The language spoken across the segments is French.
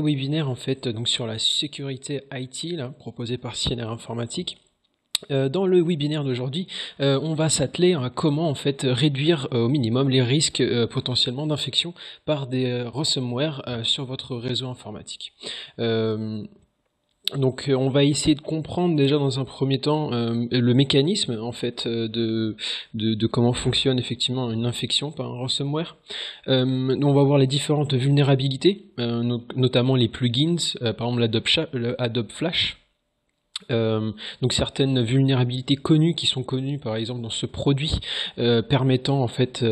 Webinaire en fait donc sur la sécurité IT là, proposé par CNR Informatique. Dans le webinaire d'aujourd'hui, on va s'atteler à comment en fait réduire au minimum les risques potentiellement d'infection par des ransomware sur votre réseau informatique. Donc on va essayer de comprendre déjà dans un premier temps le mécanisme en fait de comment fonctionne effectivement une infection par un ransomware. On va voir les différentes vulnérabilités, notamment les plugins, par exemple l'Adobe Flash. Donc certaines vulnérabilités connues qui sont connues par exemple dans ce produit permettant en fait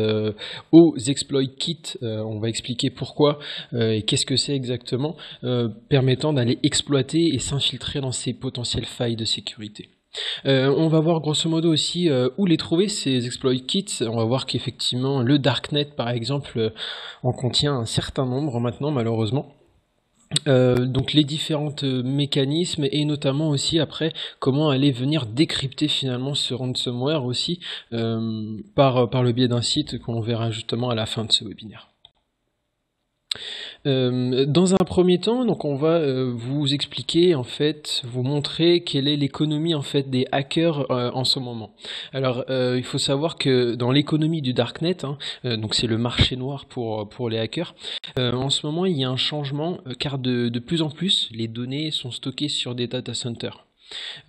aux exploit kits, on va expliquer pourquoi et qu'est-ce que c'est exactement, permettant d'aller exploiter et s'infiltrer dans ces potentielles failles de sécurité. On va voir grosso modo aussi où les trouver ces exploit kits. On va voir qu'effectivement le Darknet par exemple en contient un certain nombre maintenant malheureusement. Donc les différents mécanismes et notamment aussi après comment aller venir décrypter finalement ce ransomware aussi par le biais d'un site qu'on verra justement à la fin de ce webinaire. Dans un premier temps, donc on va vous expliquer en fait, vous montrer quelle est l'économie en fait des hackers en ce moment. Alors il faut savoir que dans l'économie du darknet, donc c'est le marché noir pour les hackers, en ce moment il y a un changement car de plus en plus les données sont stockées sur des data centers.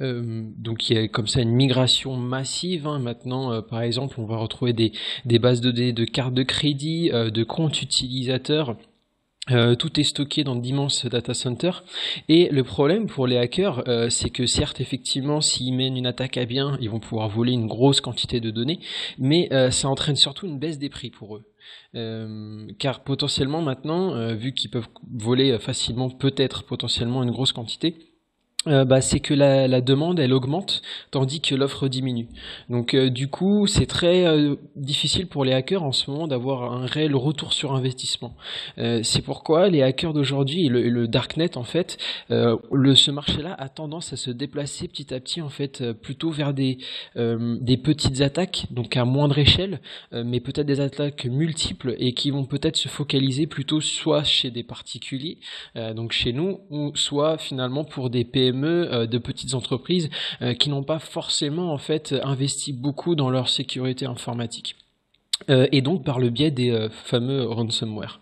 Donc il y a comme ça une migration massive maintenant par exemple on va retrouver des bases de données de cartes de crédit, de comptes utilisateurs. Tout est stocké dans d'immenses data centers et le problème pour les hackers c'est que certes effectivement s'ils mènent une attaque à bien ils vont pouvoir voler une grosse quantité de données mais ça entraîne surtout une baisse des prix pour eux. Car potentiellement maintenant vu qu'ils peuvent voler facilement peut-être potentiellement une grosse quantité, c'est que la demande elle augmente tandis que l'offre diminue. Donc du coup c'est très difficile pour les hackers en ce moment d'avoir un réel retour sur investissement. C'est pourquoi les hackers d'aujourd'hui et le darknet en fait, ce marché-là a tendance à se déplacer petit à petit en fait plutôt vers des petites attaques, donc à moindre échelle, mais peut-être des attaques multiples et qui vont peut-être se focaliser plutôt soit chez des particuliers, donc chez nous, ou soit finalement pour des PME, de petites entreprises qui n'ont pas forcément en fait investi beaucoup dans leur sécurité informatique et donc par le biais des fameux ransomware.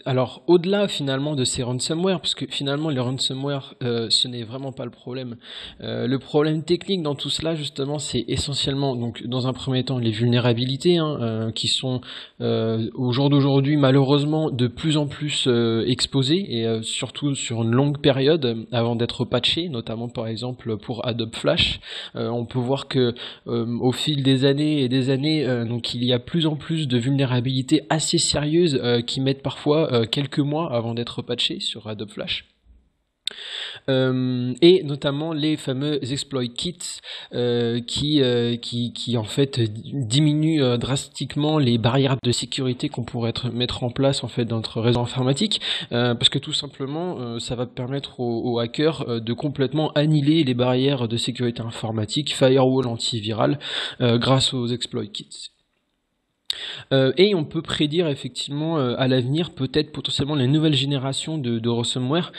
Alors au-delà finalement de ces ransomware, parce que finalement les ransomware ce n'est vraiment pas le problème. Le problème technique dans tout cela justement c'est essentiellement donc dans un premier temps les vulnérabilités qui sont au jour d'aujourd'hui malheureusement de plus en plus exposées et surtout sur une longue période avant d'être patchées, notamment par exemple pour Adobe Flash. On peut voir que au fil des années et des années donc il y a plus en plus de vulnérabilités assez sérieuses qui mettent parfois quelques mois avant d'être patchées sur Adobe Flash. Et notamment les fameux exploit kits qui en fait diminuent drastiquement les barrières de sécurité qu'on pourrait mettre en place en fait dans notre réseau informatique parce que tout simplement ça va permettre aux hackers de complètement annihiler les barrières de sécurité informatique, firewall antiviral grâce aux exploit kits. Et on peut prédire effectivement à l'avenir peut-être potentiellement les nouvelles générations de ransomware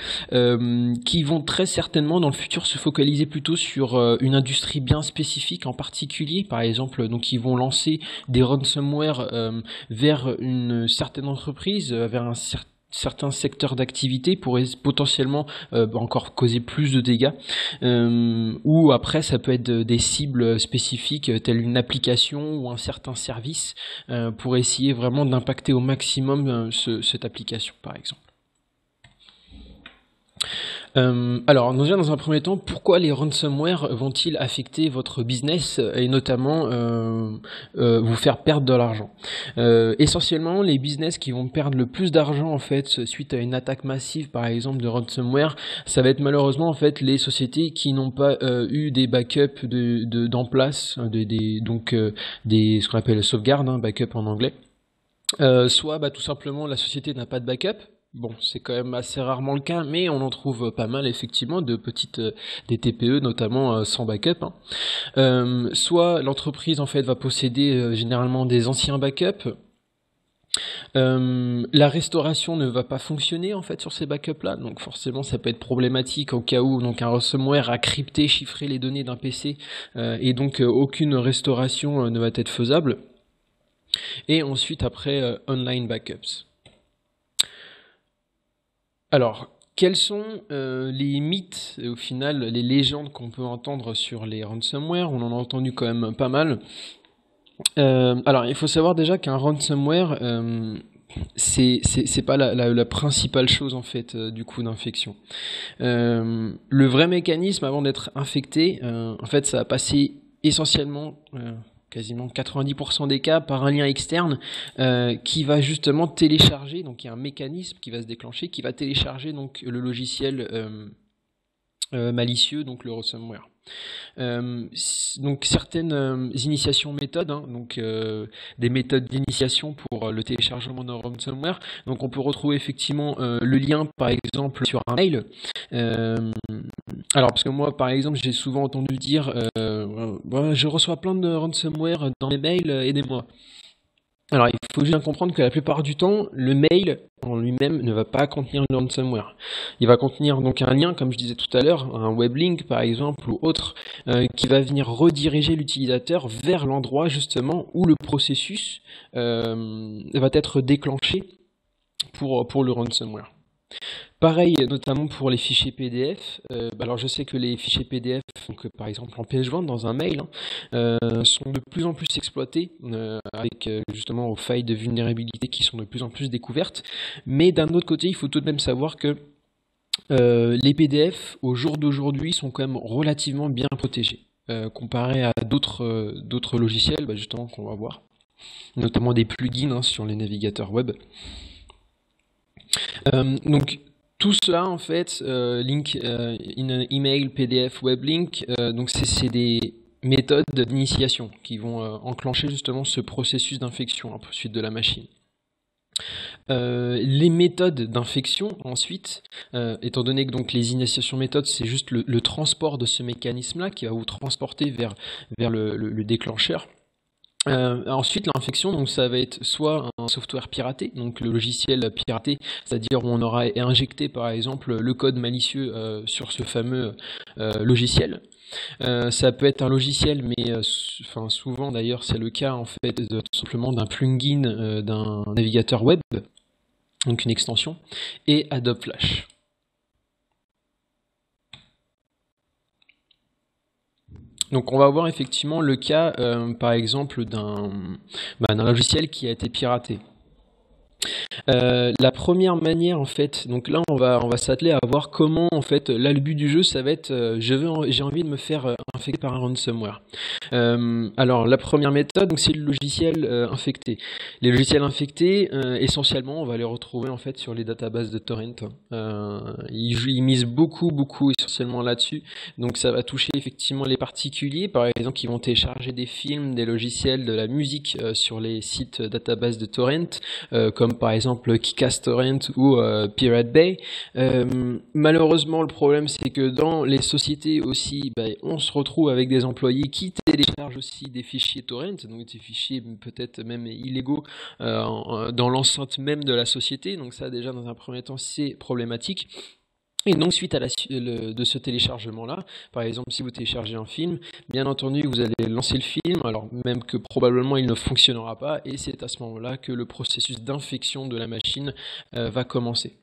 qui vont très certainement dans le futur se focaliser plutôt sur une industrie bien spécifique en particulier. Par exemple, donc ils vont lancer des ransomware vers une certaine entreprise, vers un certains secteurs d'activité pourraient potentiellement encore causer plus de dégâts ou après ça peut être des cibles spécifiques telles une application ou un certain service pour essayer vraiment d'impacter au maximum cette application par exemple. Alors, déjà dans un premier temps, pourquoi les ransomware vont-ils affecter votre business et notamment vous faire perdre de l'argent? Essentiellement, les business qui vont perdre le plus d'argent en fait suite à une attaque massive, par exemple de ransomware, ça va être malheureusement en fait les sociétés qui n'ont pas eu des backups d'en place, ce qu'on appelle sauvegarde, backup en anglais. Soit tout simplement la société n'a pas de backup. Bon, c'est quand même assez rarement le cas, mais on en trouve pas mal effectivement de petites des TPE notamment sans backup. Soit l'entreprise en fait va posséder généralement des anciens backups. La restauration ne va pas fonctionner en fait sur ces backups-là, donc forcément ça peut être problématique au cas où donc un ransomware a crypté, chiffré les données d'un PC et donc aucune restauration ne va être faisable. Et ensuite après online backups. Alors, quels sont les mythes, au final, les légendes qu'on peut entendre sur les ransomware? On en a entendu quand même pas mal. Alors, il faut savoir déjà qu'un ransomware, c'est pas la principale chose en fait du coup d'infection. Le vrai mécanisme avant d'être infecté, en fait, ça va passer essentiellement quasiment 90% des cas par un lien externe qui va justement télécharger, donc il y a un mécanisme qui va se déclencher, qui va télécharger donc le logiciel malicieux, donc le ransomware. Donc certaines initiations méthodes, hein, donc des méthodes d'initiation pour le téléchargement d'un ransomware. Donc on peut retrouver effectivement le lien par exemple sur un mail. Alors parce que moi par exemple j'ai souvent entendu dire je reçois plein de ransomware dans mes mails, aidez-moi. Alors, il faut juste bien comprendre que la plupart du temps, le mail en lui-même ne va pas contenir le ransomware. Il va contenir donc un lien, comme je disais tout à l'heure, un web link par exemple ou autre, qui va venir rediriger l'utilisateur vers l'endroit justement où le processus va être déclenché pour le ransomware. Pareil, notamment pour les fichiers PDF. Alors je sais que les fichiers PDF, donc par exemple en pièce jointe dans un mail, sont de plus en plus exploités avec justement aux failles de vulnérabilité qui sont de plus en plus découvertes. Mais d'un autre côté, il faut tout de même savoir que les PDF au jour d'aujourd'hui sont quand même relativement bien protégés comparé à d'autres logiciels, justement qu'on va voir, notamment des plugins sur les navigateurs web. Donc tout cela en fait, link in email, PDF, web link, donc c'est des méthodes d'initiation qui vont enclencher justement ce processus d'infection à la suite de la machine. Les méthodes d'infection ensuite, étant donné que donc les initiations méthodes c'est juste le transport de ce mécanisme-là qui va vous transporter vers le déclencheur. Ensuite, l'infection, donc ça va être soit un software piraté, donc le logiciel piraté, c'est-à-dire où on aura injecté par exemple le code malicieux sur ce fameux logiciel. Ça peut être un logiciel, mais souvent d'ailleurs c'est le cas en fait tout simplement d'un plugin d'un navigateur web, donc une extension, et Adobe Flash. Donc on va voir effectivement le cas, par exemple, d'un logiciel qui a été piraté. La première manière en fait, donc là on va s'atteler à voir comment en fait, là le but du jeu ça va être j'ai envie de me faire infecter par un ransomware. Alors la première méthode donc c'est le logiciel infecté. Les logiciels infectés essentiellement on va les retrouver en fait sur les databases de torrent. Ils misent beaucoup essentiellement là-dessus, donc ça va toucher effectivement les particuliers par exemple qui vont télécharger des films, des logiciels, de la musique sur les sites databases de torrent comme par exemple Kickass-Torrent ou Pirate Bay. Malheureusement, le problème, c'est que dans les sociétés aussi, on se retrouve avec des employés qui téléchargent aussi des fichiers torrent, donc des fichiers peut-être même illégaux dans l'enceinte même de la société. Donc ça, déjà, dans un premier temps, c'est problématique. Et donc suite à de ce téléchargement-là, par exemple si vous téléchargez un film, bien entendu vous allez lancer le film, alors même que probablement il ne fonctionnera pas, et c'est à ce moment-là que le processus d'infection de la machine va commencer.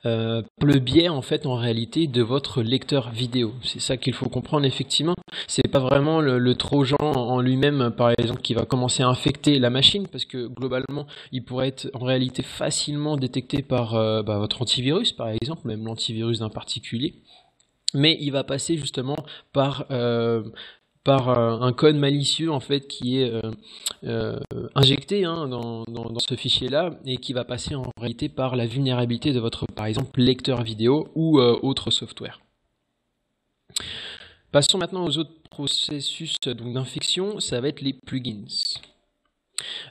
Le biais en fait en réalité de votre lecteur vidéo, c'est ça qu'il faut comprendre effectivement. C'est pas vraiment le trojan en lui-même par exemple qui va commencer à infecter la machine, parce que globalement il pourrait être en réalité facilement détecté par votre antivirus par exemple, même l'antivirus d'un particulier, mais il va passer justement par un code malicieux en fait qui est injecté dans ce fichier-là et qui va passer en réalité par la vulnérabilité de votre, par exemple, lecteur vidéo ou autre software. Passons maintenant aux autres processus d'infection, ça va être les plugins.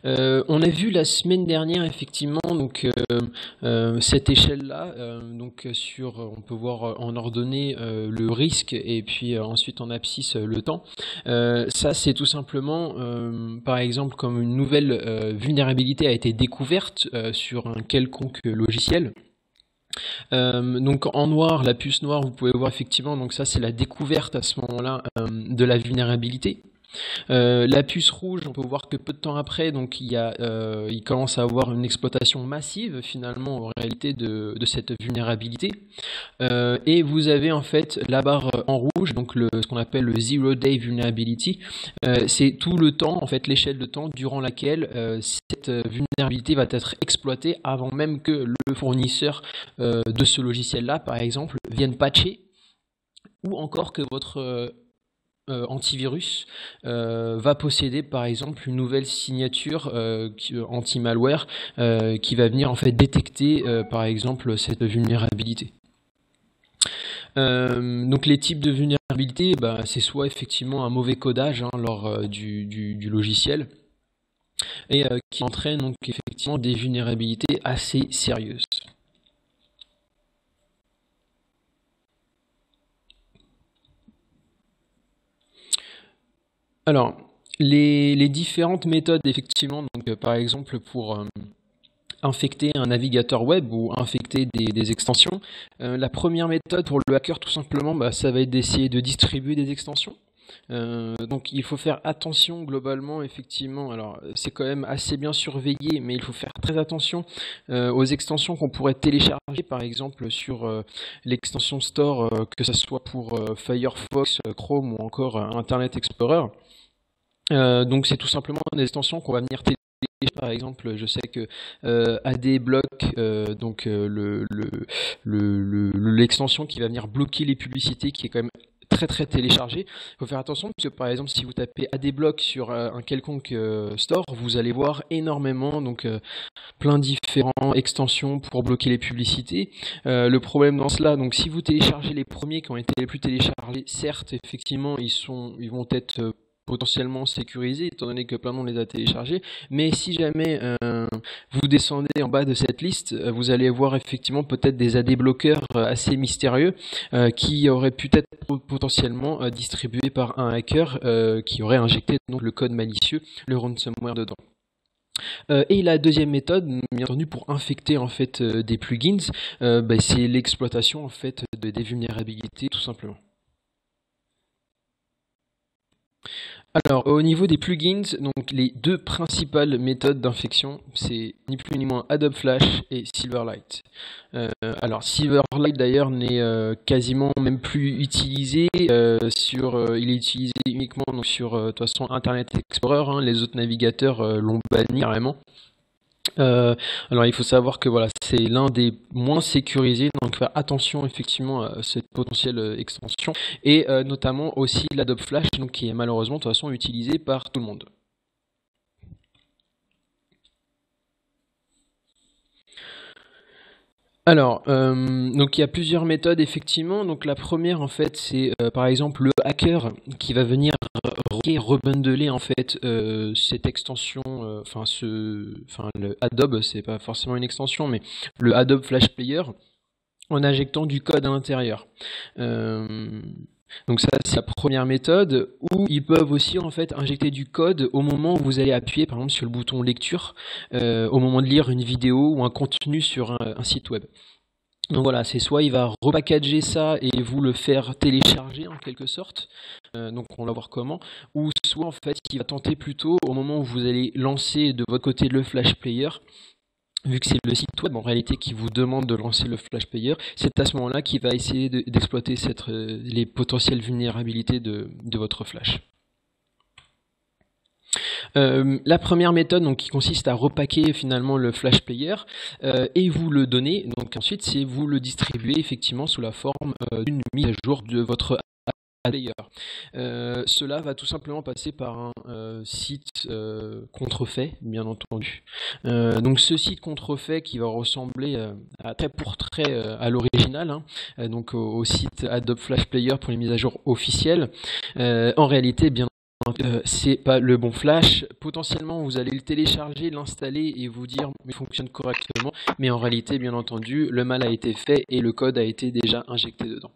On a vu la semaine dernière effectivement donc cette échelle-là, on peut voir en ordonnée le risque et puis ensuite en abscisse le temps. Ça c'est tout simplement, par exemple, comme une nouvelle vulnérabilité a été découverte sur un quelconque logiciel. Donc en noir, la puce noire, vous pouvez voir effectivement, donc ça c'est la découverte à ce moment-là de la vulnérabilité. La puce rouge, on peut voir que peu de temps après, donc il commence à avoir une exploitation massive finalement en réalité de cette vulnérabilité. Et vous avez en fait la barre en rouge, donc ce qu'on appelle le Zero Day Vulnerability. C'est tout le temps, en fait l'échelle de temps durant laquelle cette vulnérabilité va être exploitée avant même que le fournisseur de ce logiciel-là, par exemple, vienne patcher ou encore que votre antivirus va posséder par exemple une nouvelle signature anti-malware qui va venir en fait détecter par exemple cette vulnérabilité. Donc les types de vulnérabilité, c'est soit effectivement un mauvais codage lors du logiciel et qui entraîne donc effectivement des vulnérabilités assez sérieuses. Alors, les différentes méthodes, effectivement, donc par exemple pour infecter un navigateur web ou infecter des extensions, la première méthode pour le hacker, tout simplement, ça va être d'essayer de distribuer des extensions. Donc il faut faire attention globalement, effectivement, alors c'est quand même assez bien surveillé, mais il faut faire très attention aux extensions qu'on pourrait télécharger, par exemple sur l'extension Store, que ce soit pour Firefox, Chrome ou encore Internet Explorer. Donc c'est tout simplement des extensions qu'on va venir télécharger. Par exemple, je sais que AdBlock, l'extension qui va venir bloquer les publicités, qui est quand même très très téléchargée. Il faut faire attention parce que par exemple, si vous tapez AdBlock sur un quelconque store, vous allez voir énormément plein de différentes extensions pour bloquer les publicités. Le problème dans cela, donc si vous téléchargez les premiers qui ont été les plus téléchargés, certes, effectivement, ils vont être potentiellement sécurisés étant donné que plein de monde les a téléchargés, mais si jamais vous descendez en bas de cette liste, vous allez voir effectivement peut-être des AD bloqueurs assez mystérieux qui auraient pu être potentiellement distribués par un hacker qui aurait injecté donc le code malicieux, le ransomware dedans. Et la deuxième méthode, bien entendu, pour infecter en fait des plugins, c'est l'exploitation en fait des vulnérabilités tout simplement. Alors, au niveau des plugins, donc les deux principales méthodes d'infection, c'est ni plus ni moins Adobe Flash et Silverlight. Alors, Silverlight d'ailleurs n'est quasiment même plus utilisé il est utilisé uniquement donc, sur de toute façon Internet Explorer. Les autres navigateurs l'ont banni carrément. Alors il faut savoir que voilà, c'est l'un des moins sécurisés, donc faire attention effectivement à cette potentielle extension, et notamment aussi l'Adobe Flash, donc qui est malheureusement de toute façon utilisé par tout le monde. Alors, donc il y a plusieurs méthodes effectivement. Donc la première en fait c'est par exemple le hacker qui va venir rebundeler en fait cette extension, le Adobe, c'est pas forcément une extension, mais le Adobe Flash Player en injectant du code à l'intérieur. Donc ça c'est la première méthode, où ils peuvent aussi en fait injecter du code au moment où vous allez appuyer par exemple sur le bouton lecture, au moment de lire une vidéo ou un contenu sur un site web. Donc voilà, c'est soit il va repackager ça et vous le faire télécharger en quelque sorte, donc on va voir comment, ou soit en fait il va tenter plutôt au moment où vous allez lancer de votre côté le Flash Player, vu que c'est le site web en réalité qui vous demande de lancer le Flash Player, c'est à ce moment-là qu'il va essayer d'exploiter les potentielles vulnérabilités de votre Flash. La première méthode donc, qui consiste à repacker finalement le Flash Player et vous le donner, donc ensuite c'est vous le distribuer effectivement sous la forme d'une mise à jour de votre player. Cela va tout simplement passer par un site contrefait, bien entendu. Donc ce site contrefait qui va ressembler à trait pour trait à l'original, donc au site Adobe Flash Player pour les mises à jour officielles, en réalité bien c'est pas le bon flash. Potentiellement, vous allez le télécharger, l'installer et vous dire qu'il fonctionne correctement. Mais en réalité, bien entendu, le mal a été fait et le code a été déjà injecté dedans.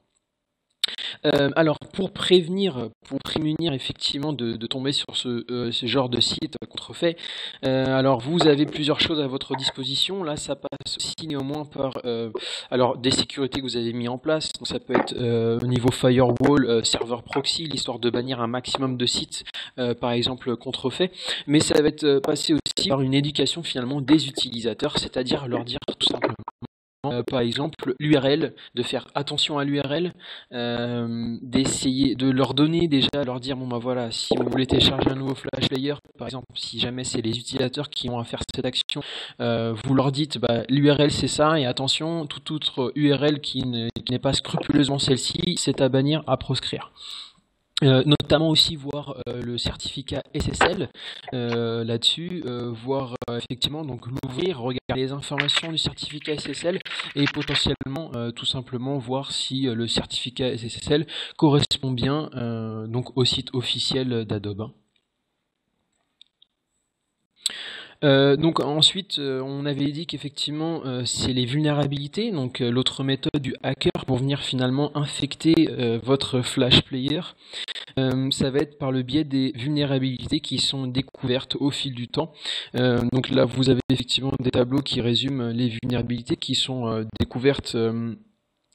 Alors, pour prémunir effectivement de tomber sur ce genre de site contrefait, alors vous avez plusieurs choses à votre disposition. Là, ça passe aussi néanmoins par alors des sécurités que vous avez mis en place. Donc, ça peut être au niveau firewall, serveur proxy, l'histoire de bannir un maximum de sites, par exemple contrefaits. Mais ça va être passé aussi par une éducation finalement des utilisateurs, c'est-à-dire leur dire tout simplement par exemple l'URL, de faire attention à l'URL, d'essayer de leur donner déjà, leur dire bon bah voilà, si vous voulez télécharger un nouveau Flash Player, par exemple, si jamais c'est les utilisateurs qui ont à faire cette action, vous leur dites bah, l'URL c'est ça, et attention, toute autre URL qui n'est pas scrupuleusement celle-ci, c'est à bannir, à proscrire. Notamment aussi voir le certificat SSL là-dessus, voir effectivement donc l'ouvrir, regarder les informations du certificat SSL et potentiellement tout simplement voir si le certificat SSL correspond bien donc au site officiel d'Adobe. Donc ensuite, on avait dit qu'effectivement, c'est les vulnérabilités, donc l'autre méthode du hacker pour venir finalement infecter votre Flash Player. Ça va être par le biais des vulnérabilités qui sont découvertes au fil du temps. Donc là, vous avez effectivement des tableaux qui résument les vulnérabilités qui sont découvertes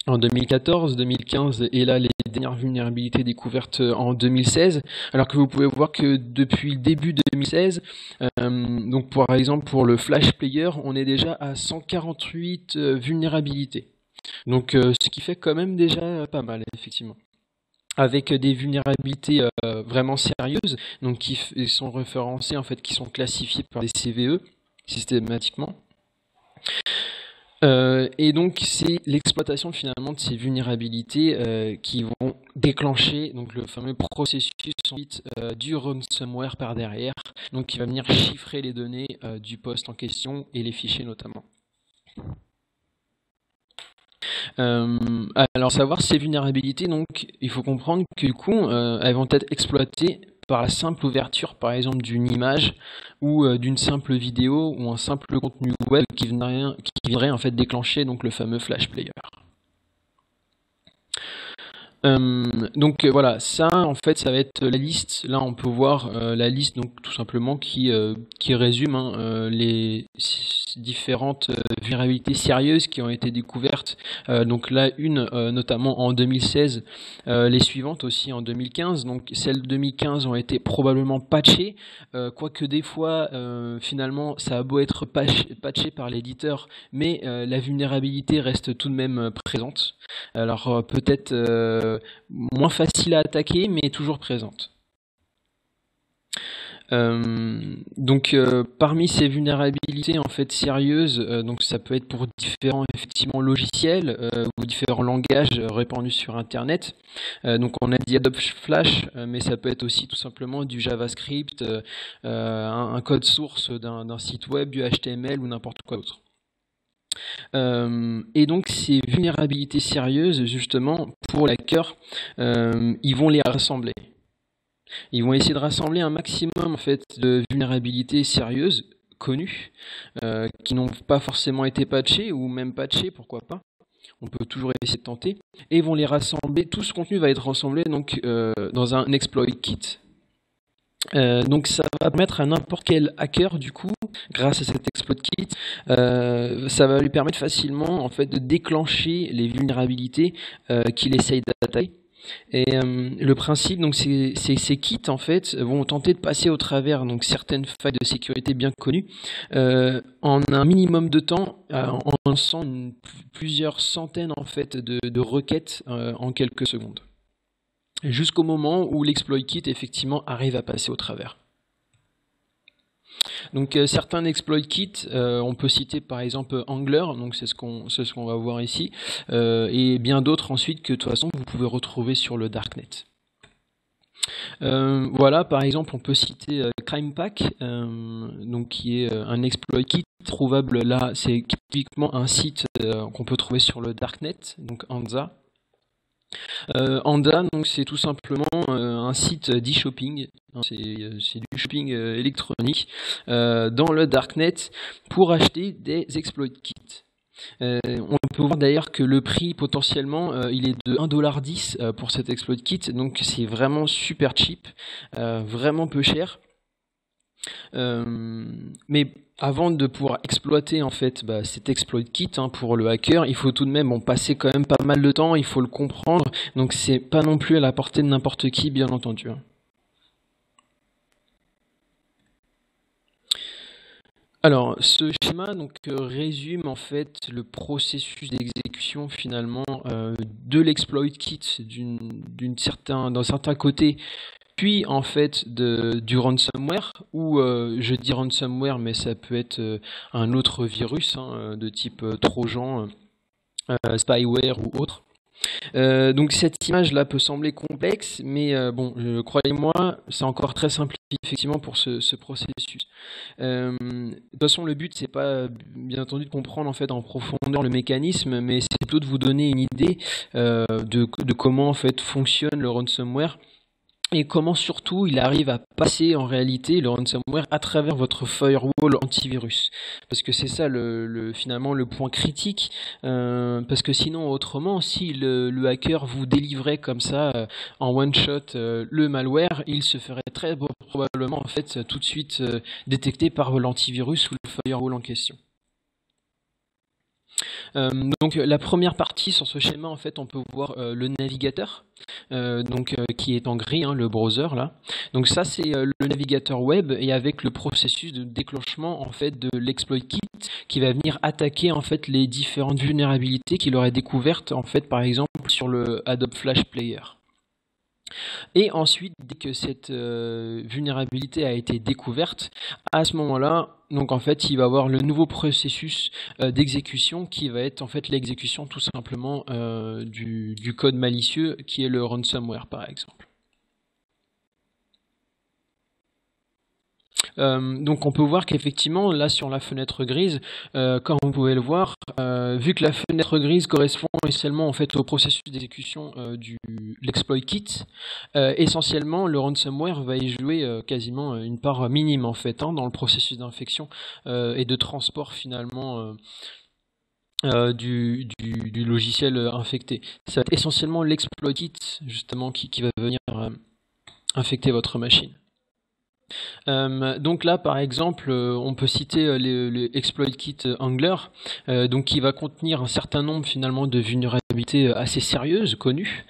en 2014, 2015 et là les dernières vulnérabilités découvertes en 2016. Alors que vous pouvez voir que depuis le début de 2016, donc par exemple pour le Flash Player, on est déjà à 148 vulnérabilités. Donc ce qui fait quand même déjà pas mal effectivement. Avec des vulnérabilités vraiment sérieuses, donc qui sont référencées en fait, qui sont classifiées par les CVE systématiquement. Et donc c'est l'exploitation finalement de ces vulnérabilités qui vont déclencher donc le fameux processus ensuite du ransomware par derrière, donc qui va venir chiffrer les données du poste en question et les fichiers notamment. Alors savoir ces vulnérabilités, donc il faut comprendre que du coup elles vont être exploitées par la simple ouverture par exemple d'une image ou d'une simple vidéo ou un simple contenu web qui viendrait en fait déclencher donc le fameux Flash Player. Donc voilà, ça en fait ça va être la liste. Là on peut voir la liste donc tout simplement qui résume les différentes vulnérabilités sérieuses qui ont été découvertes. Donc là une notamment en 2016, les suivantes aussi en 2015. Donc celles de 2015 ont été probablement patchées, quoique des fois finalement ça a beau être patché par l'éditeur, mais la vulnérabilité reste tout de même présente. Alors peut-être moins facile à attaquer, mais toujours présente. Donc parmi ces vulnérabilités en fait sérieuses, donc ça peut être pour différents effectivement logiciels ou différents langages répandus sur Internet. Donc on a dit Adobe Flash, mais ça peut être aussi tout simplement du JavaScript, un code source d'un site web, du HTML ou n'importe quoi d'autre. Et donc ces vulnérabilités sérieuses, justement, pour les hackers, ils vont les rassembler. Ils vont essayer de rassembler un maximum en fait de vulnérabilités sérieuses, connues, qui n'ont pas forcément été patchées ou même patchées, pourquoi pas. On peut toujours essayer de tenter. Et ils vont les rassembler. Tout ce contenu va être rassemblé donc dans un exploit kit. Donc ça va permettre à n'importe quel hacker du coup, grâce à cet exploit kit, ça va lui permettre facilement en fait de déclencher les vulnérabilités qu'il essaye d'attaquer. Et le principe, donc, ces kits en fait vont tenter de passer au travers donc certaines failles de sécurité bien connues en un minimum de temps, en lançant plusieurs centaines en fait de requêtes en quelques secondes, jusqu'au moment où l'exploit kit effectivement arrive à passer au travers. Donc certains exploit kits, on peut citer par exemple Angler, donc c'est ce qu'on va voir ici, et bien d'autres ensuite que de toute façon vous pouvez retrouver sur le Darknet. Voilà, par exemple, on peut citer CrimePack, donc qui est un exploit kit trouvable là, c'est typiquement un site qu'on peut trouver sur le Darknet, donc Anza. Anda, donc c'est tout simplement un site d'e-shopping. Hein, c'est du shopping électronique dans le darknet pour acheter des exploit kits. On peut voir d'ailleurs que le prix potentiellement il est de 1,10 $ pour cet exploit kit, donc c'est vraiment super cheap, vraiment peu cher. Mais avant de pouvoir exploiter en fait cet exploit kit pour le hacker, il faut tout de même passer quand même pas mal de temps, il faut le comprendre, donc c'est pas non plus à la portée de n'importe qui, bien entendu. Alors, ce schéma donc résume en fait le processus d'exécution finalement de l'exploit kit d'un certain côté, puis en fait du ransomware, ou je dis ransomware, mais ça peut être un autre virus de type trojan, spyware ou autre. Donc cette image-là peut sembler complexe, mais bon, croyez-moi, c'est encore très simple effectivement pour ce processus. De toute façon, le but c'est pas bien entendu de comprendre en fait en profondeur le mécanisme, mais c'est plutôt de vous donner une idée de comment en fait fonctionne le ransomware. Et comment surtout il arrive à passer en réalité le ransomware à travers votre firewall antivirus. Parce que c'est ça finalement le point critique. Parce que sinon autrement, si le hacker vous délivrait comme ça en one shot le malware, il se ferait très probablement en fait tout de suite détecté par l'antivirus ou le firewall en question. Donc la première partie sur ce schéma, en fait, on peut voir le navigateur, qui est en gris, le browser là. Donc ça, c'est le navigateur web, et avec le processus de déclenchement en fait de l'exploit kit qui va venir attaquer en fait les différentes vulnérabilités qu'il aurait découvertes en fait, par exemple sur le Adobe Flash Player. Et ensuite, dès que cette vulnérabilité a été découverte, à ce moment-là, donc en fait, il va avoir le nouveau processus d'exécution qui va être en fait l'exécution tout simplement du code malicieux qui est le ransomware par exemple. Donc on peut voir qu'effectivement là sur la fenêtre grise, comme vous pouvez le voir, vu que la fenêtre grise correspond essentiellement en fait au processus d'exécution de l'exploit kit, essentiellement le ransomware va y jouer quasiment une part minime en fait dans le processus d'infection et de transport finalement du logiciel infecté. Ça va être essentiellement l'exploit kit justement qui va venir infecter votre machine. Donc là, par exemple, on peut citer les exploit kit Angler, donc qui va contenir un certain nombre finalement de vulnérabilités assez sérieuses, connues,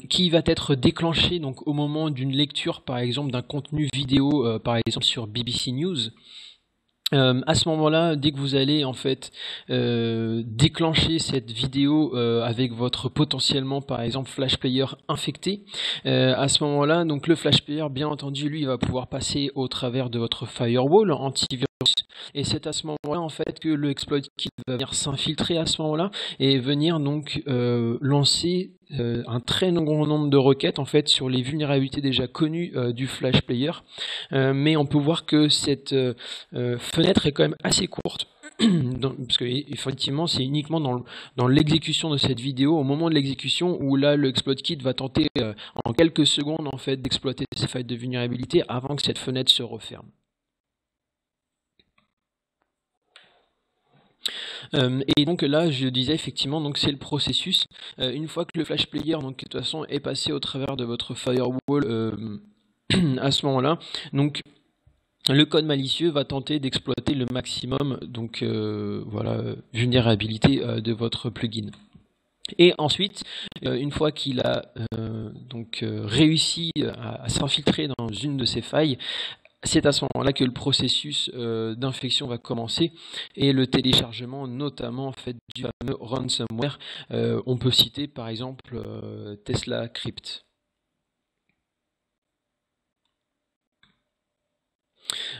qui va être déclenché donc au moment d'une lecture, par exemple, d'un contenu vidéo, par exemple sur BBC News. À ce moment-là, dès que vous allez en fait déclencher cette vidéo avec votre potentiellement par exemple flash player infecté, à ce moment-là, donc le flash player, bien entendu, lui, il va pouvoir passer au travers de votre firewall antivirus. Et c'est à ce moment-là en fait que le exploit kit va venir s'infiltrer à ce moment-là et venir donc lancer un très grand nombre de requêtes en fait sur les vulnérabilités déjà connues du flash player. Mais on peut voir que cette fenêtre est quand même assez courte. Parce que effectivement c'est uniquement dans l'exécution de cette vidéo, au moment de l'exécution, où là le exploit kit va tenter en quelques secondes en fait d'exploiter ces failles de vulnérabilité avant que cette fenêtre se referme. Et donc là, je disais effectivement, donc c'est le processus. Une fois que le flash player, donc de toute façon, est passé au travers de votre firewall, à ce moment-là, donc le code malicieux va tenter d'exploiter le maximum, donc vulnérabilité de votre plugin. Et ensuite, une fois qu'il a réussi à s'infiltrer dans une de ces failles, c'est à ce moment-là que le processus d'infection va commencer et le téléchargement notamment en fait du fameux ransomware. On peut citer par exemple Tesla Crypt.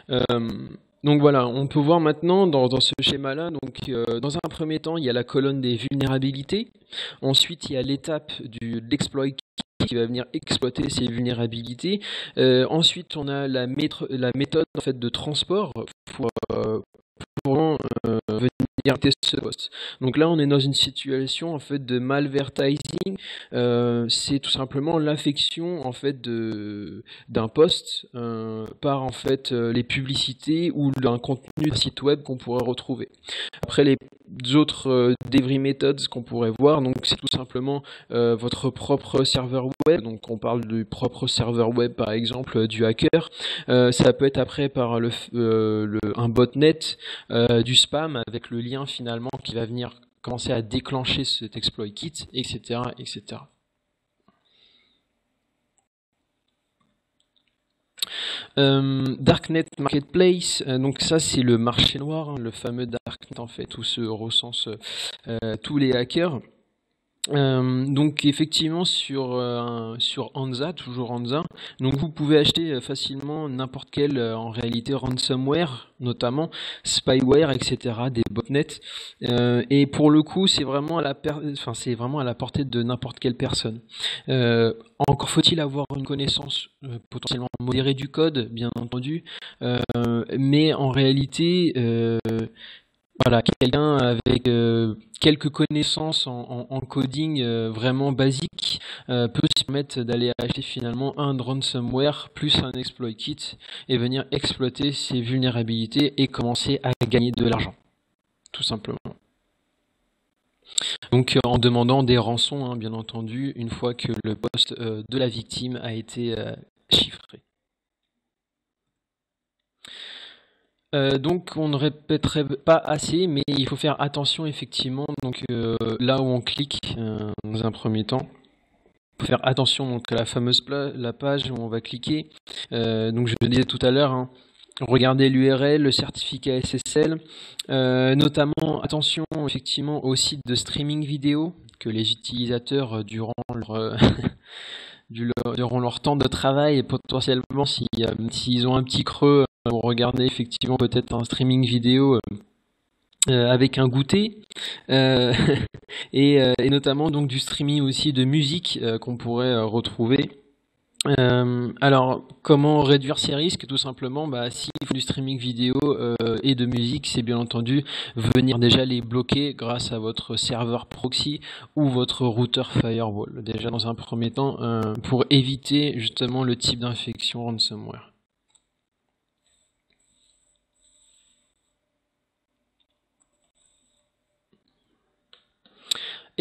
Donc voilà, on peut voir maintenant dans ce schéma-là, donc dans un premier temps, il y a la colonne des vulnérabilités. Ensuite, il y a l'étape de l'exploit qui va venir exploiter ces vulnérabilités. Ensuite, on a la méthode en fait de transport pour venir directer ce poste. Donc là, on est dans une situation en fait de malvertising. C'est tout simplement l'affection en fait d'un poste par en fait les publicités ou d'un contenu d'un site web qu'on pourrait retrouver. Après les autres delivery methods qu'on pourrait voir, donc c'est tout simplement votre propre serveur web. Donc on parle du propre serveur web par exemple du hacker. Ça peut être après par un botnet, du spam avec le lien finalement qui va venir commencer à déclencher cet exploit kit, etc., etc. Darknet Marketplace, donc ça c'est le marché noir, hein, le fameux Darknet en fait où se recensent tous les hackers. Donc effectivement sur Hansa, toujours Hansa, donc vous pouvez acheter facilement n'importe quel en réalité ransomware, notamment spyware, etc., des botnets, et pour le coup c'est vraiment c'est vraiment à la portée de n'importe quelle personne. Encore faut-il avoir une connaissance potentiellement modérée du code, bien entendu, mais en réalité voilà, quelqu'un avec quelques connaissances en coding vraiment basiques peut se permettre d'aller acheter finalement un ransomware plus un exploit kit et venir exploiter ces vulnérabilités et commencer à gagner de l'argent, tout simplement. Donc en demandant des rançons, hein, bien entendu, une fois que le poste de la victime a été chiffré. Donc on ne répéterait pas assez, mais il faut faire attention effectivement. Donc là où on clique dans un premier temps, il faut faire attention donc à la fameuse la page où on va cliquer. Donc je le disais tout à l'heure, hein, regardez l'URL, le certificat SSL, notamment attention effectivement aux sites de streaming vidéo que les utilisateurs durant leur temps de travail et potentiellement s'ils ont un petit creux pour regarder effectivement peut-être un streaming vidéo avec un goûter et notamment donc du streaming aussi de musique qu'on pourrait retrouver. Alors, comment réduire ces risques? Tout simplement, s'il faut du streaming vidéo et de musique, c'est bien entendu venir déjà les bloquer grâce à votre serveur proxy ou votre routeur firewall. Déjà dans un premier temps, pour éviter justement le type d'infection ransomware.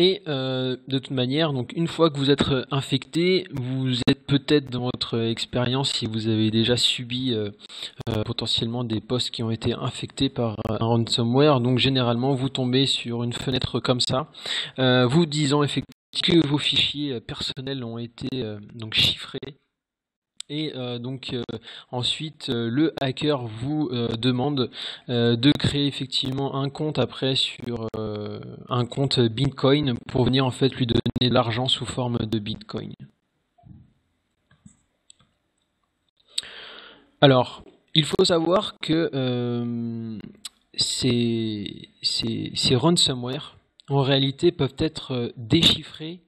Et de toute manière, donc une fois que vous êtes infecté, vous êtes peut-être dans votre expérience, si vous avez déjà subi potentiellement des postes qui ont été infectés par un ransomware, donc généralement vous tombez sur une fenêtre comme ça, vous disant effectivement que vos fichiers personnels ont été donc chiffrés. Et donc ensuite le hacker vous demande de créer effectivement un compte après sur un compte Bitcoin pour venir en fait lui donner de l'argent sous forme de Bitcoin. Alors, il faut savoir que ces ransomware en réalité peuvent être déchiffrés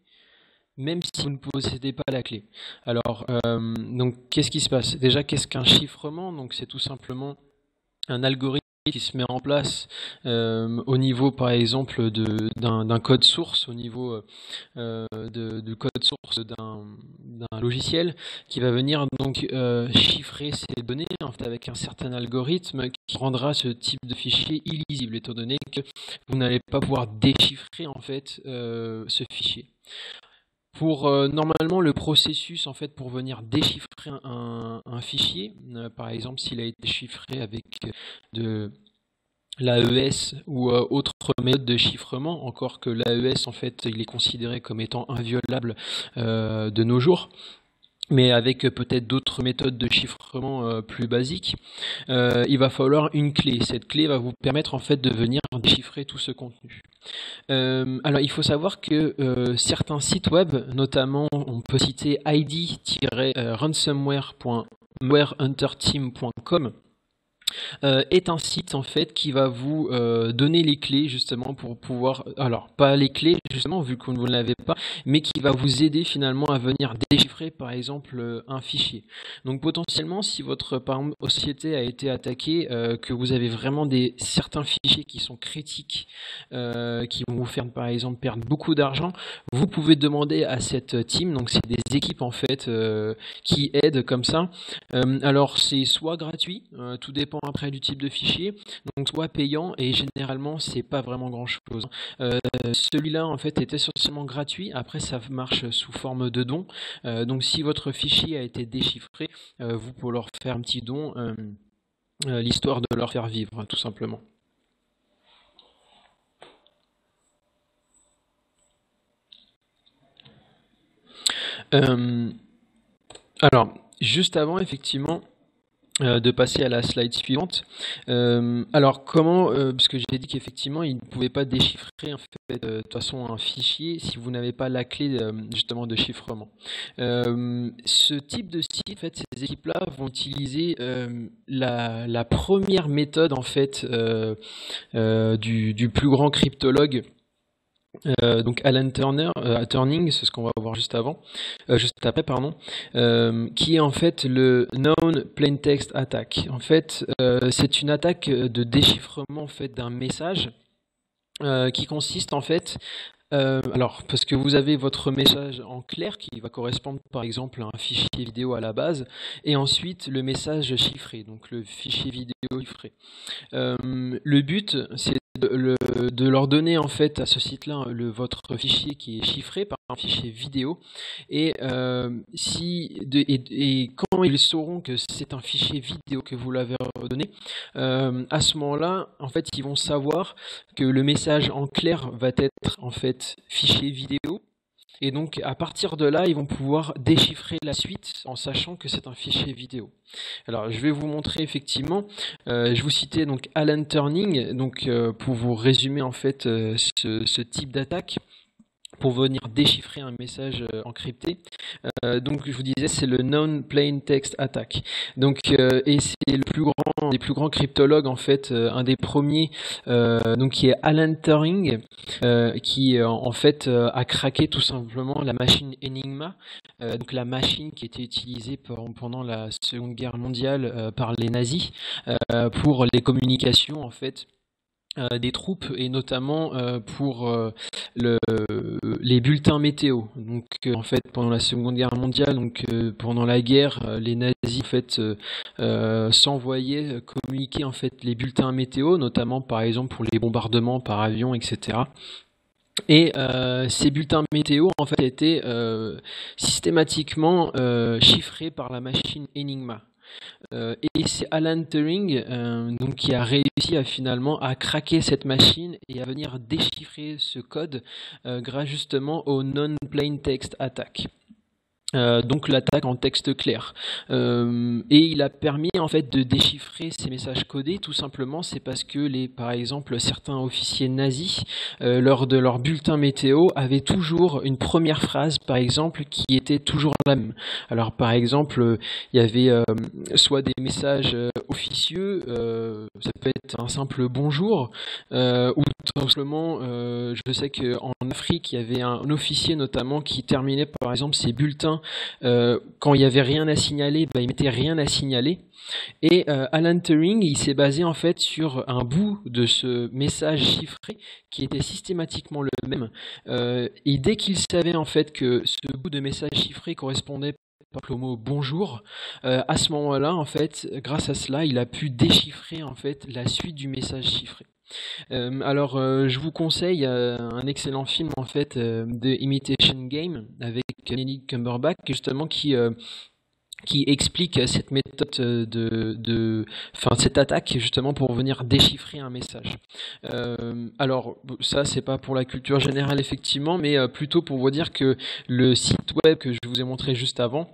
même si vous ne possédez pas la clé. Alors, donc, qu'est-ce qui se passe? Déjà, qu'est-ce qu'un chiffrement? Donc, c'est tout simplement un algorithme qui se met en place au niveau, par exemple, d'un code source, au niveau du code source d'un logiciel, qui va venir donc chiffrer ces données en fait, avec un certain algorithme qui rendra ce type de fichier illisible, étant donné que vous n'allez pas pouvoir déchiffrer en fait ce fichier. Pour normalement le processus en fait pour venir déchiffrer un fichier, par exemple s'il a été chiffré avec de l'AES ou autre méthode de chiffrement, encore que l'AES en fait il est considéré comme étant inviolable de nos jours, mais avec peut-être d'autres méthodes de chiffrement plus basiques, il va falloir une clé. Cette clé va vous permettre en fait de venir déchiffrer tout ce contenu. Alors il faut savoir que certains sites web, notamment on peut citer id-ransomware.warehunterteam.com, est un site en fait qui va vous donner les clés justement pour pouvoir, alors pas les clés justement vu que vous ne l'avez pas, mais qui va vous aider finalement à venir déchiffrer par exemple un fichier. Donc potentiellement si votre par exemple, société a été attaquée, que vous avez vraiment certains fichiers qui sont critiques, qui vont vous faire par exemple perdre beaucoup d'argent, vous pouvez demander à cette team, donc c'est des équipes en fait qui aident comme ça. Alors c'est soit gratuit, tout dépend après du type de fichier, donc soit payant et généralement c'est pas vraiment grand chose. Celui-là en fait est essentiellement gratuit, après ça marche sous forme de don, donc si votre fichier a été déchiffré, vous pouvez leur faire un petit don, l'histoire de leur faire vivre tout simplement. Euh, alors juste avant effectivement de passer à la slide suivante. Alors comment, parce que j'ai dit qu'effectivement il ne pouvait pas déchiffrer en fait de toute façon un fichier si vous n'avez pas la clé justement de chiffrement. Ce type de site, en fait, ces équipes-là vont utiliser la première méthode en fait du plus grand cryptologue. Donc Alan Turing, c'est ce qu'on va voir juste après, pardon, qui est en fait le Known Plain Text Attack. En fait, c'est une attaque de déchiffrement en fait d'un message qui consiste en fait, alors parce que vous avez votre message en clair qui va correspondre par exemple à un fichier vidéo à la base, et ensuite le message chiffré, donc le fichier vidéo chiffré. Le but, c'est de leur donner en fait à ce site-là votre fichier qui est chiffré par un fichier vidéo, et quand ils sauront que c'est un fichier vidéo que vous l'avez donné, à ce moment-là, en fait, ils vont savoir que le message en clair va être en fait fichier vidéo. Et donc, à partir de là, ils vont pouvoir déchiffrer la suite en sachant que c'est un fichier vidéo. Alors, je vais vous montrer effectivement. Je vous citais donc Alan Turing, donc pour vous résumer en fait ce type d'attaque, pour venir déchiffrer un message encrypté. Donc je vous disais, c'est le Known Plain Text Attack. Donc et c'est le plus grand des plus grands cryptologues en fait, un des premiers, donc qui est Alan Turing, qui en fait a craqué tout simplement la machine Enigma, donc la machine qui était utilisée pendant la Seconde Guerre mondiale par les nazis pour les communications en fait des troupes, et notamment pour les bulletins météo. Donc en fait pendant la Seconde Guerre mondiale, donc pendant la guerre, les nazis en fait s'envoyaient communiquer en fait les bulletins météo, notamment par exemple pour les bombardements par avion, etc. Et ces bulletins météo en fait étaient systématiquement chiffrés par la machine Enigma. Et c'est Alan Turing donc qui a réussi finalement à craquer cette machine et à venir déchiffrer ce code grâce justement au Non-Plain Text Attack. Donc l'attaque en texte clair, et il a permis en fait de déchiffrer ces messages codés. Tout simplement, c'est parce que par exemple certains officiers nazis lors de leur bulletin météo avaient toujours une première phrase par exemple qui était toujours la même. Alors par exemple il y avait soit des messages officieux, ça peut être un simple bonjour, ou tout simplement je sais qu'en Afrique il y avait un officier notamment qui terminait par exemple ses bulletins quand il n'y avait rien à signaler, il mettait rien à signaler. Et Alan Turing, il s'est basé en fait sur un bout de ce message chiffré qui était systématiquement le même. Et dès qu'il savait en fait que ce bout de message chiffré correspondait par exemple au mot bonjour, à ce moment-là, en fait, grâce à cela, il a pu déchiffrer en fait la suite du message chiffré. Alors, je vous conseille un excellent film en fait, de Imitation Game avec Benedict Cumberbatch, justement qui explique cette méthode cette attaque justement pour venir déchiffrer un message. Alors ça c'est pas pour la culture générale effectivement, mais plutôt pour vous dire que le site web que je vous ai montré juste avant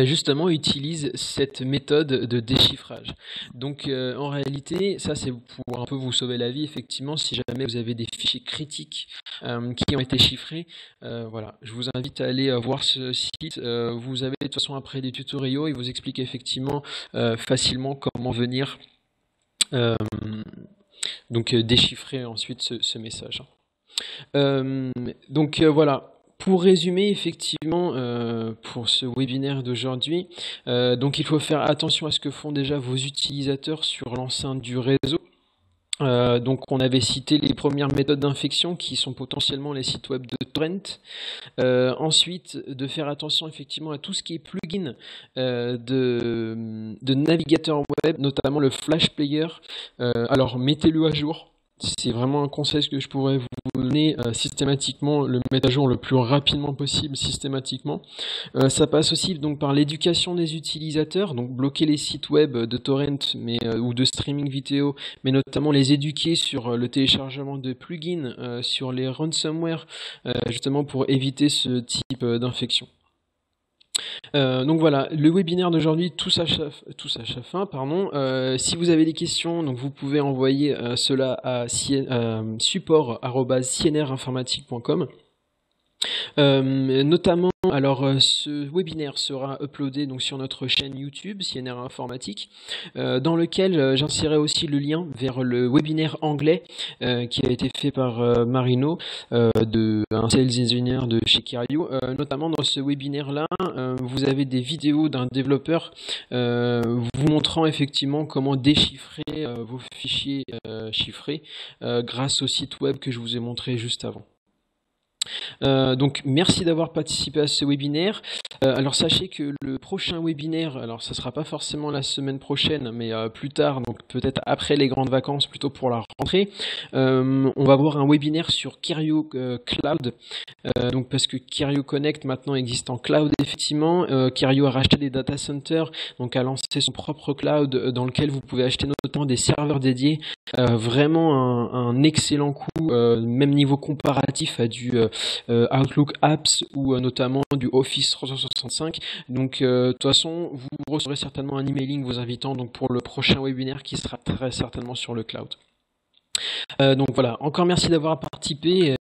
justement utilise cette méthode de déchiffrage. Donc en réalité, ça c'est pour un peu vous sauver la vie effectivement si jamais vous avez des fichiers critiques qui ont été chiffrés. Voilà, je vous invite à aller voir ce site. Vous avez de toute façon après des tutoriaux, ils vous expliquent effectivement facilement comment venir Euh, donc déchiffrer ensuite ce message. Euh, voilà. Pour résumer, effectivement, pour ce webinaire d'aujourd'hui, donc il faut faire attention à ce que font déjà vos utilisateurs sur l'enceinte du réseau. Donc on avait cité les premières méthodes d'infection qui sont potentiellement les sites web de torrent. Ensuite, de faire attention effectivement à tout ce qui est plugin de navigateur web, notamment le Flash Player. Alors mettez-le à jour. C'est vraiment un conseil que je pourrais vous donner systématiquement, le mettre à jour le plus rapidement possible, systématiquement. Ça passe aussi donc par l'éducation des utilisateurs, donc bloquer les sites web de torrent ou de streaming vidéo, mais notamment les éduquer sur le téléchargement de plugins, sur les ransomware, justement pour éviter ce type d'infection. Donc voilà, le webinaire d'aujourd'hui touche à sa fin, pardon. Si vous avez des questions, donc vous pouvez envoyer cela à support@cnrinformatique.com. Notamment, alors ce webinaire sera uploadé donc sur notre chaîne YouTube CNR Informatique, dans lequel j'insérerai aussi le lien vers le webinaire anglais qui a été fait par Marino, un sales engineer de chez Kerio. Notamment dans ce webinaire-là, vous avez des vidéos d'un développeur vous montrant effectivement comment déchiffrer vos fichiers chiffrés grâce au site web que je vous ai montré juste avant. Donc merci d'avoir participé à ce webinaire. Alors sachez que le prochain webinaire, alors ça sera pas forcément la semaine prochaine, mais plus tard, donc peut-être après les grandes vacances, plutôt pour la rentrée, on va avoir un webinaire sur Kerio Cloud. Donc parce que Kerio Connect maintenant existe en cloud effectivement. Kerio a racheté des data centers, donc a lancé son propre cloud dans lequel vous pouvez acheter notamment des serveurs dédiés. Vraiment un excellent coût, même niveau comparatif à du Outlook Apps ou notamment du Office 365. Donc de toute façon, vous recevrez certainement un emailing vous invitant donc pour le prochain webinaire qui sera très certainement sur le cloud. Donc voilà, encore merci d'avoir participé.